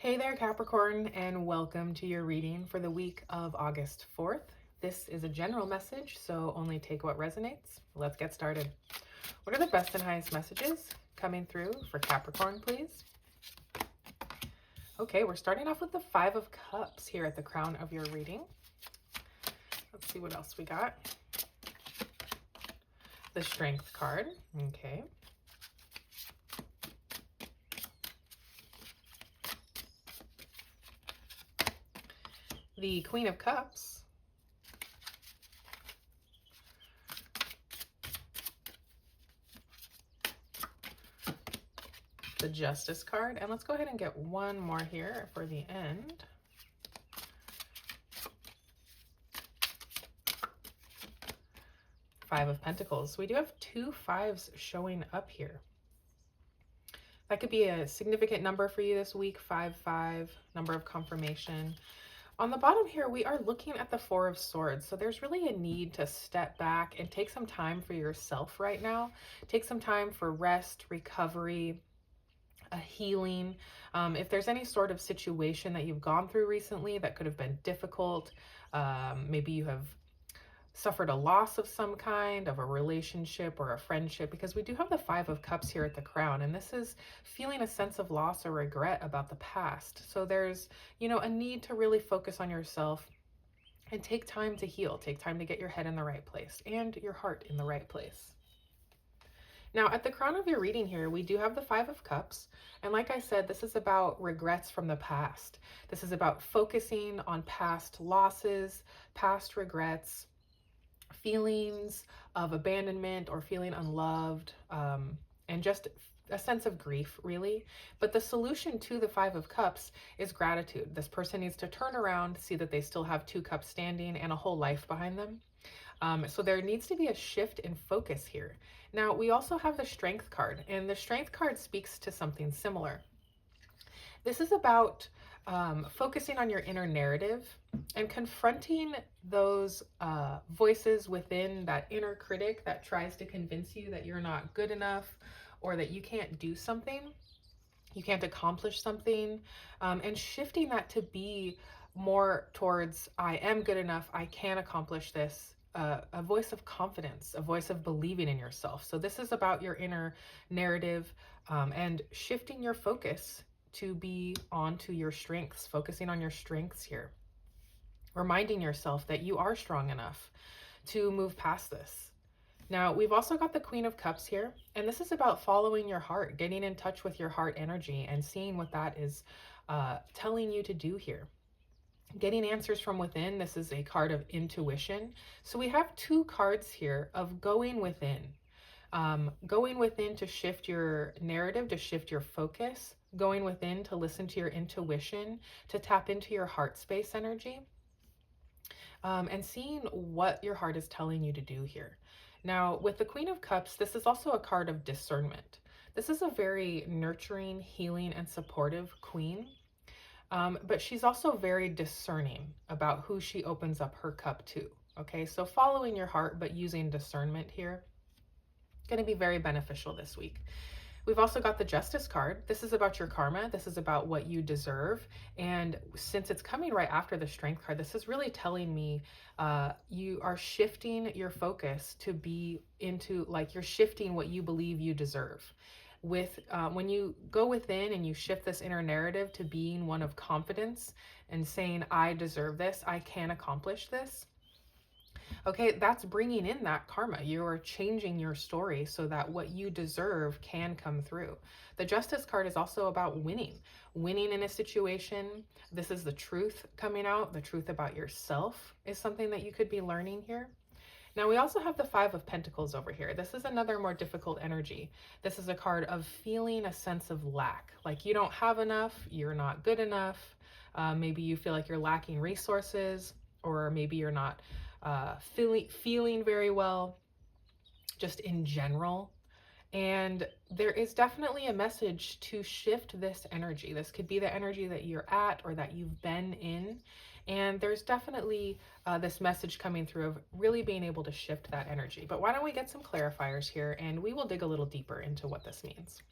Hey there, Capricorn, and welcome to your reading for the week of August 4th. This is a general message, so only take what resonates. Let's get started. What are the best and highest messages coming through for Capricorn, please? Okay, we're starting off with the Five of Cups here at the crown of your reading. Let's see what else we got. The Strength card. Okay. The Queen of Cups. The Justice card. And let's go ahead and get one more here for the end. Five of Pentacles. We do have two fives showing up here. That could be a significant number for you this week. 5-5, number of confirmation. On the bottom here, we are looking at the Four of Swords. So there's really a need to step back and take some time for yourself right now. Take some time for rest, recovery, a healing. If there's any sort of situation that you've gone through recently that could have been difficult, maybe you have suffered a loss of some kind, of a relationship or a friendship, because we do have the Five of Cups here at the crown, and this is feeling a sense of loss or regret about the past. So there's, a need to really focus on yourself and take time to heal, take time to get your head in the right place and your heart in the right place. Now, at the crown of your reading here, we do have the Five of Cups. And like I said, this is about regrets from the past. This is about focusing on past losses, past regrets, feelings of abandonment or feeling unloved, and just a sense of grief, really. But the solution to the Five of Cups is gratitude. This person needs to turn around, see that they still have two cups standing and a whole life behind them. So there needs to be a shift in focus here. Now, we also have the Strength card, and the Strength card speaks to something similar. This is about focusing on your inner narrative and confronting those voices within, that inner critic that tries to convince you that you're not good enough or that you can't do something, you can't accomplish something, and shifting that to be more towards, I am good enough, I can accomplish this. A voice of confidence, a voice of believing in yourself. So this is about your inner narrative and shifting your focus to be onto your strengths, focusing on your strengths here. Reminding yourself that you are strong enough to move past this. Now, we've also got the Queen of Cups here, and this is about following your heart, getting in touch with your heart energy and seeing what that is telling you to do here. Getting answers from within. This is a card of intuition. So we have two cards here of going within. Going within to shift your narrative, to shift your focus. Going within to listen to your intuition, to tap into your heart space energy. And seeing what your heart is telling you to do here. Now, with the Queen of Cups, this is also a card of discernment. This is a very nurturing, healing, and supportive queen. But she's also very discerning about who she opens up her cup to. Okay, so following your heart, but using discernment here, going to be very beneficial this week. We've also got the Justice card. This is about your karma. This is about what you deserve. And since it's coming right after the Strength card, this is really telling me you are shifting your focus to be into, like, you're shifting what you believe you deserve. With when you go within and you shift this inner narrative to being one of confidence and saying, I deserve this, I can accomplish this. Okay, that's bringing in that karma. You're changing your story so that what you deserve can come through. The Justice card is also about winning in a situation. This is the truth coming out. The truth about yourself is something that you could be learning here. Now, we also have the Five of Pentacles over here. This is another more difficult energy. This is a card of feeling a sense of lack, like you don't have enough, you're not good enough. Maybe you feel like you're lacking resources, or maybe you're not feeling very well, just in general. And there is definitely a message to shift this energy. This could be the energy that you're at or that you've been in. And there's definitely this message coming through of really being able to shift that energy. But why don't we get some clarifiers here and we will dig a little deeper into what this means.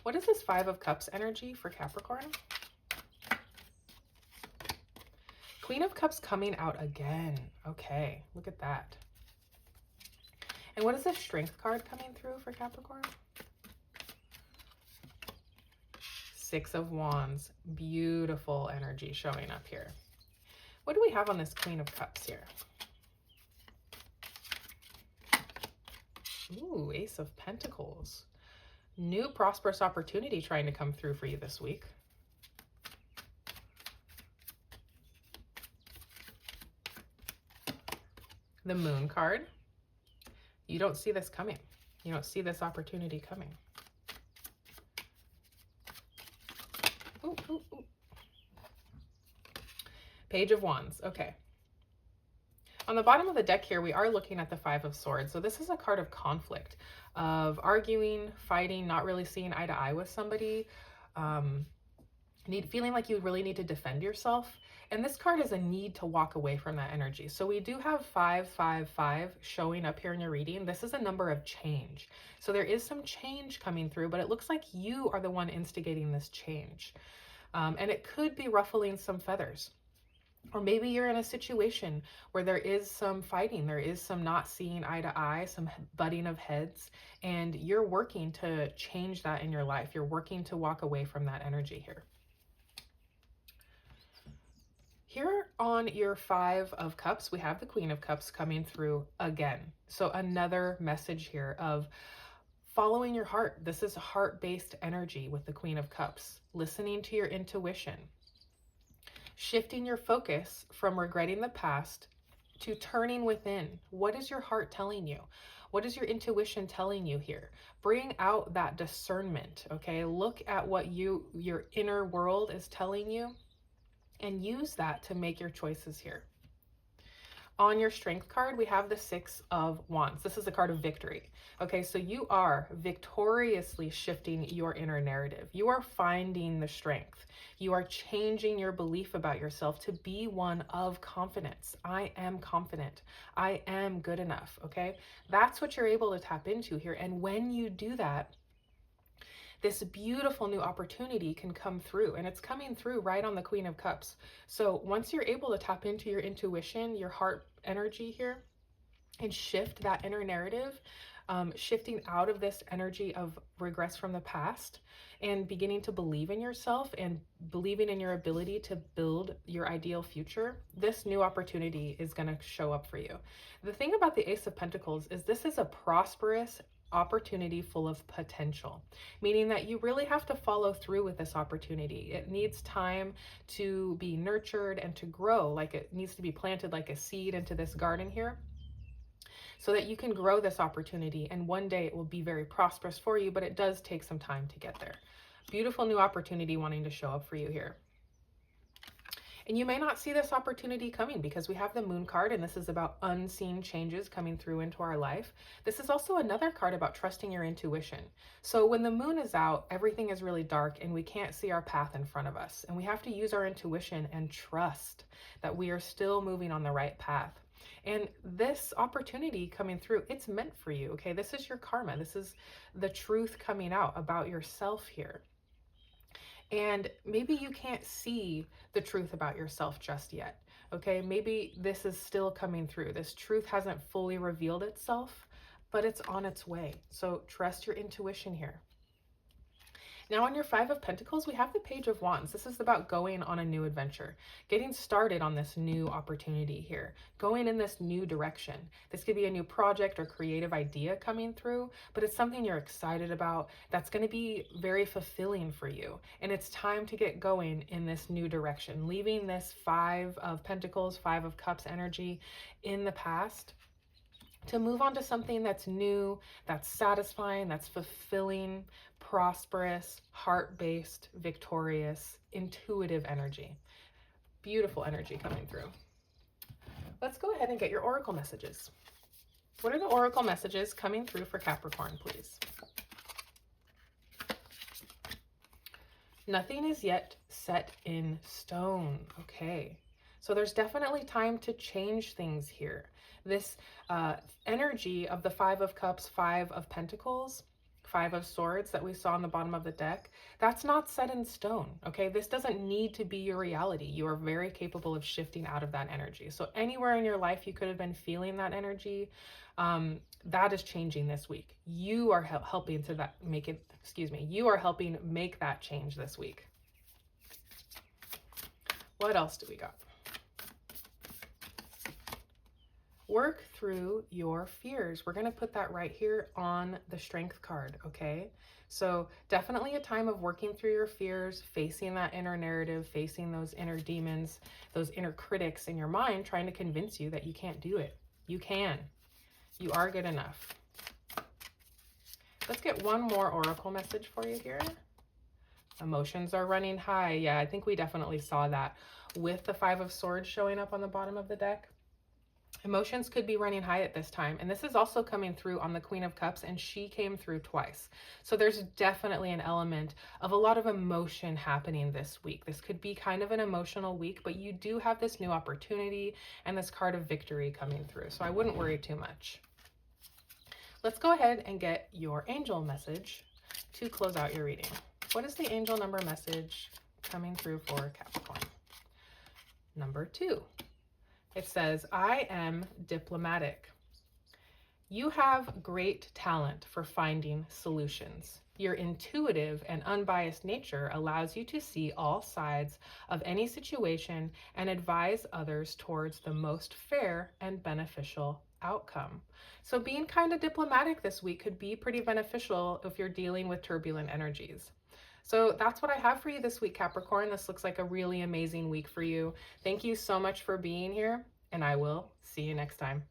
What is this Five of Cups energy for Capricorn? Queen of Cups coming out again. Okay, look at that. And what is the Strength card coming through for Capricorn? Six of Wands. Beautiful energy showing up here. What do we have on this Queen of Cups here? Ooh, Ace of Pentacles. New prosperous opportunity trying to come through for you this week. The Moon card. You don't see this coming. You don't see this opportunity coming. Ooh, ooh, ooh. Page of Wands. Okay. On the bottom of the deck here, we are looking at the Five of Swords. So this is a card of conflict, of arguing, fighting, not really seeing eye to eye with somebody, feeling like you really need to defend yourself. And this card is a need to walk away from that energy. So we do have 555 showing up here in your reading. This is a number of change. So there is some change coming through, but it looks like you are the one instigating this change. And it could be ruffling some feathers. Or maybe you're in a situation where there is some fighting, there is some not seeing eye to eye, some butting of heads, and you're working to change that in your life. You're working to walk away from that energy here. Here on your Five of Cups, we have the Queen of Cups coming through again. So another message here of following your heart. This is heart-based energy with the Queen of Cups. Listening to your intuition. Shifting your focus from regretting the past to turning within. What is your heart telling you? What is your intuition telling you here? Bring out that discernment, okay? Look at what your inner world is telling you and use that to make your choices here. On your Strength card, we have the Six of Wands. This is a card of victory. Okay, so you are victoriously shifting your inner narrative. You are finding the strength. You are changing your belief about yourself to be one of confidence. I am confident. I am good enough, okay? That's what you're able to tap into here. And when you do that, this beautiful new opportunity can come through, and it's coming through right on the Queen of Cups. So once you're able to tap into your intuition, your heart energy here, and shift that inner narrative, shifting out of this energy of regrets from the past and beginning to believe in yourself and believing in your ability to build your ideal future, this new opportunity is going to show up for you. The thing about the Ace of Pentacles is this is a prosperous opportunity full of potential, meaning that you really have to follow through with this opportunity. It needs time to be nurtured and to grow, like it needs to be planted like a seed into this garden here, so that you can grow this opportunity, and one day it will be very prosperous for you, but it does take some time to get there. Beautiful new opportunity wanting to show up for you here. And you may not see this opportunity coming because we have the Moon card, and this is about unseen changes coming through into our life. This is also another card about trusting your intuition. So when the moon is out, everything is really dark and we can't see our path in front of us. And we have to use our intuition and trust that we are still moving on the right path. And this opportunity coming through, it's meant for you, okay? This is your karma. This is the truth coming out about yourself here. And maybe you can't see the truth about yourself just yet, okay? Maybe this is still coming through. This truth hasn't fully revealed itself, but it's on its way. So trust your intuition here. Now on your Five of Pentacles, we have the Page of Wands. This is about going on a new adventure, getting started on this new opportunity here, going in this new direction. This could be a new project or creative idea coming through, but it's something you're excited about that's going to be very fulfilling for you. And it's time to get going in this new direction, leaving this Five of Pentacles, Five of Cups energy in the past, to move on to something that's new, that's satisfying, that's fulfilling, prosperous, heart-based, victorious, intuitive energy. Beautiful energy coming through. Let's go ahead and get your oracle messages. What are the oracle messages coming through for Capricorn, please? Nothing is yet set in stone. Okay. So there's definitely time to change things here. This energy of the Five of Cups, Five of Pentacles, Five of Swords that we saw on the bottom of the deck, that's not set in stone, okay? This doesn't need to be your reality. You are very capable of shifting out of that energy. So anywhere in your life you could have been feeling that energy, that is changing this week. You are helping to that make it, you are helping make that change this week. What else do we got? Work through your fears. We're going to put that right here on the Strength card, okay? So definitely a time of working through your fears, facing that inner narrative, facing those inner demons, those inner critics in your mind trying to convince you that you can't do it. You can. You are good enough. Let's get one more oracle message for you here. Emotions are running high. Yeah, I think we definitely saw that with the Five of Swords showing up on the bottom of the deck. Emotions could be running high at this time. And this is also coming through on the Queen of Cups, and she came through twice. So there's definitely an element of a lot of emotion happening this week. This could be kind of an emotional week, but you do have this new opportunity and this card of victory coming through. So I wouldn't worry too much. Let's go ahead and get your angel message to close out your reading. What is the angel number message coming through for Capricorn? Number 2. It says, I am diplomatic. You have great talent for finding solutions. Your intuitive and unbiased nature allows you to see all sides of any situation and advise others towards the most fair and beneficial outcome. So being kind of diplomatic this week could be pretty beneficial if you're dealing with turbulent energies. So that's what I have for you this week, Capricorn. This looks like a really amazing week for you. Thank you so much for being here, and I will see you next time.